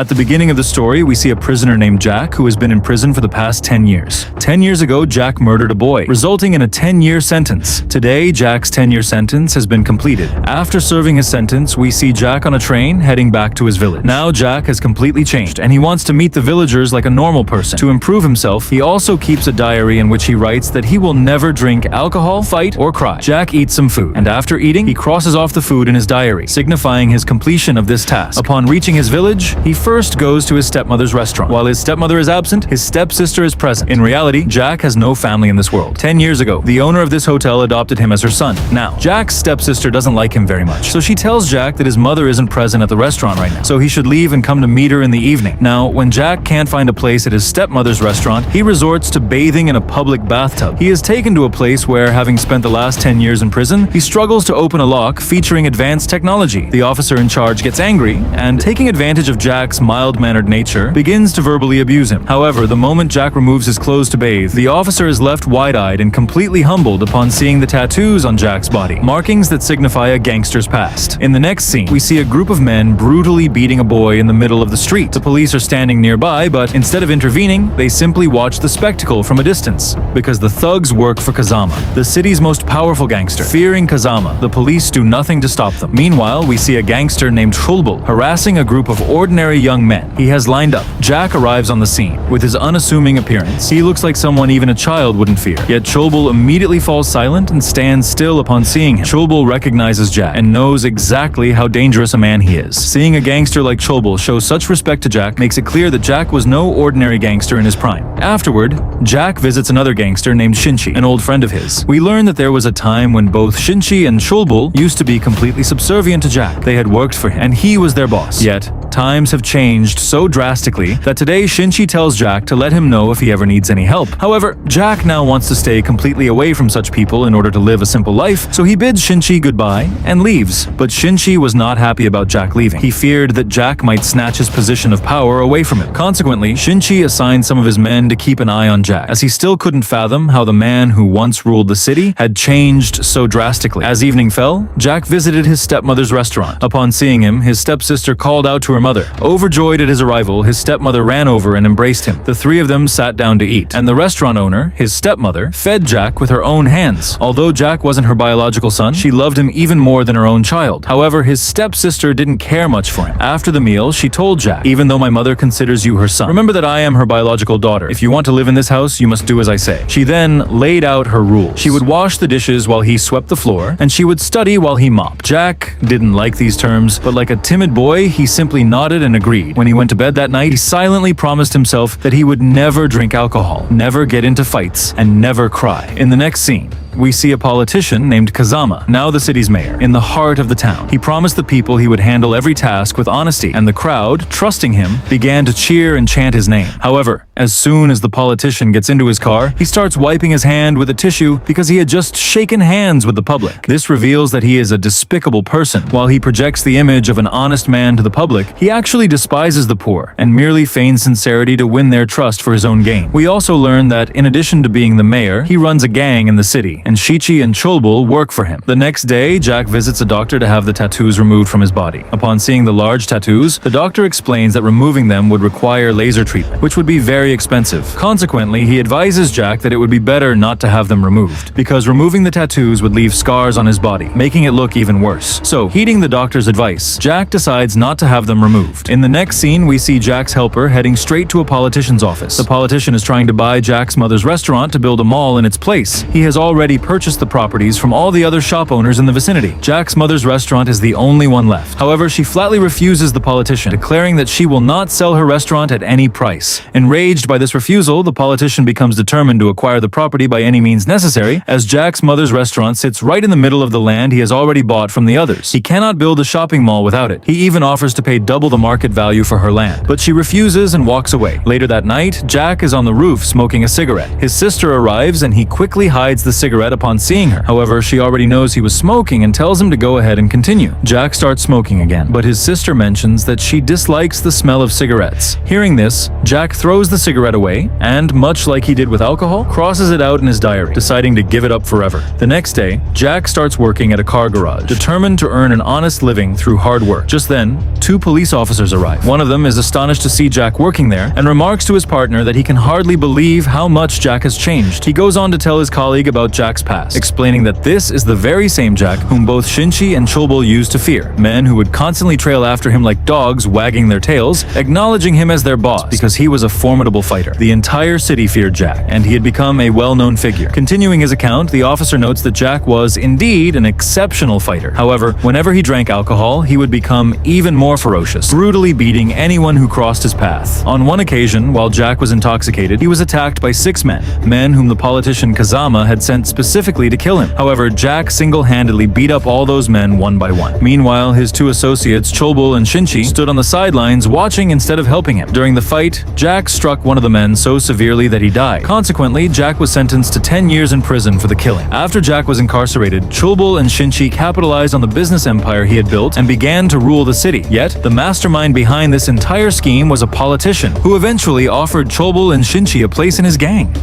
At the beginning of the story, we see a prisoner named Jack who has been in prison for the past 10 years. 10 years ago, Jack murdered a boy, resulting in a 10-year sentence. Today, Jack's 10-year sentence has been completed. After serving his sentence, we see Jack on a train heading back to his village. Now Jack has completely changed, and he wants to meet the villagers like a normal person. To improve himself, he also keeps a diary in which he writes that he will never drink alcohol, fight, or cry. Jack eats some food, and after eating, he crosses off the food in his diary, signifying his completion of this task. Upon reaching his village, he first goes to his stepmother's restaurant. While his stepmother is absent, his stepsister is present. In reality, Jack has no family in this world. 10 years ago, the owner of this hotel adopted him as her son. Now, Jack's stepsister doesn't like him very much, so she tells Jack that his mother isn't present at the restaurant right now, so he should leave and come to meet her in the evening. Now, when Jack can't find a place at his stepmother's restaurant, he resorts to bathing in a public bathtub. He is taken to a place where, having spent the last 10 years in prison, he struggles to open a lock featuring advanced technology. The officer in charge gets angry and, taking advantage of Jack's mild-mannered nature, begins to verbally abuse him. However, the moment Jack removes his clothes to bathe, the officer is left wide-eyed and completely humbled upon seeing the tattoos on Jack's body, markings that signify a gangster's past. In the next scene, we see a group of men brutally beating a boy in the middle of the street. The police are standing nearby, but instead of intervening, they simply watch the spectacle from a distance, because the thugs work for Kazama, the city's most powerful gangster. Fearing Kazama, the police do nothing to stop them. Meanwhile, we see a gangster named Chulbul harassing a group of ordinary young men he has lined up. Jack arrives on the scene. With his unassuming appearance, he looks like someone even a child wouldn't fear. Yet Chulbul immediately falls silent and stands still upon seeing him. Chulbul recognizes Jack and knows exactly how dangerous a man he is. Seeing a gangster like Chulbul show such respect to Jack makes it clear that Jack was no ordinary gangster in his prime. Afterward, Jack visits another gangster named Shinchi, an old friend of his. We learn that there was a time when both Shinchi and Chulbul used to be completely subservient to Jack. They had worked for him, and he was their boss. Yet, times have changed so drastically that today Shinchi tells Jack to let him know if he ever needs any help. However, Jack now wants to stay completely away from such people in order to live a simple life, so he bids Shinchi goodbye and leaves. But Shinchi was not happy about Jack leaving. He feared that Jack might snatch his position of power away from him. Consequently, Shinchi assigned some of his men to keep an eye on Jack, as he still couldn't fathom how the man who once ruled the city had changed so drastically. As evening fell, Jack visited his stepmother's restaurant. Upon seeing him, his stepsister called out to her mother. Overjoyed at his arrival, his stepmother ran over and embraced him. The three of them sat down to eat, and the restaurant owner, his stepmother, fed Jack with her own hands. Although Jack wasn't her biological son, she loved him even more than her own child. However, his stepsister didn't care much for him. After the meal, she told Jack, "Even though my mother considers you her son, remember that I am her biological daughter. If you want to live in this house, you must do as I say." She then laid out her rules. She would wash the dishes while he swept the floor, and she would study while he mopped. Jack didn't like these terms, but like a timid boy, he simply nodded and agreed. When he went to bed that night, he silently promised himself that he would never drink alcohol, never get into fights, and never cry. In the next scene, we see a politician named Kazama, now the city's mayor, in the heart of the town. He promised the people he would handle every task with honesty, and the crowd, trusting him, began to cheer and chant his name. However, as soon as the politician gets into his car, he starts wiping his hand with a tissue because he had just shaken hands with the public. This reveals that he is a despicable person. While he projects the image of an honest man to the public, he actually despises the poor and merely feigns sincerity to win their trust for his own gain. We also learn that, in addition to being the mayor, he runs a gang in the city, and Shichi and Chulbul work for him. The next day, Jack visits a doctor to have the tattoos removed from his body. Upon seeing the large tattoos, the doctor explains that removing them would require laser treatment, which would be very expensive. Consequently, he advises Jack that it would be better not to have them removed, because removing the tattoos would leave scars on his body, making it look even worse. So, heeding the doctor's advice, Jack decides not to have them removed. In the next scene, we see Jack's helper heading straight to a politician's office. The politician is trying to buy Jack's mother's restaurant to build a mall in its place. He has already purchased the properties from all the other shop owners in the vicinity. Jack's mother's restaurant is the only one left. However, she flatly refuses the politician, declaring that she will not sell her restaurant at any price. Enraged by this refusal, the politician becomes determined to acquire the property by any means necessary, as Jack's mother's restaurant sits right in the middle of the land he has already bought from the others. He cannot build a shopping mall without it. He even offers to pay double the market value for her land, but she refuses and walks away. Later that night, Jack is on the roof smoking a cigarette. His sister arrives and he quickly hides the cigarette cigarette upon seeing her. However, she already knows he was smoking and tells him to go ahead and continue. Jack starts smoking again, but his sister mentions that she dislikes the smell of cigarettes. Hearing this, Jack throws the cigarette away and, much like he did with alcohol, crosses it out in his diary, deciding to give it up forever. The next day, Jack starts working at a car garage, determined to earn an honest living through hard work. Just then, 2 police officers arrive. One of them is astonished to see Jack working there and remarks to his partner that he can hardly believe how much Jack has changed. He goes on to tell his colleague about Jack's past, explaining that this is the very same Jack whom both Shinchi and Chulbul used to fear, men who would constantly trail after him like dogs wagging their tails, acknowledging him as their boss because he was a formidable fighter. The entire city feared Jack, and he had become a well-known figure. Continuing his account, the officer notes that Jack was indeed an exceptional fighter. However, whenever he drank alcohol, he would become even more ferocious, brutally beating anyone who crossed his path. On one occasion, while Jack was intoxicated, he was attacked by 6 men whom the politician Kazama had sent specifically to kill him. However, Jack single-handedly beat up all those men one by one. Meanwhile, his 2 associates, Chulbul and Shinchi, stood on the sidelines watching instead of helping him. During the fight, Jack struck one of the men so severely that he died. Consequently, Jack was sentenced to 10 years in prison for the killing. After Jack was incarcerated, Chulbul and Shinchi capitalized on the business empire he had built and began to rule the city. Yet, the mastermind behind this entire scheme was a politician who eventually offered Chulbul and Shinchi a place in his gang.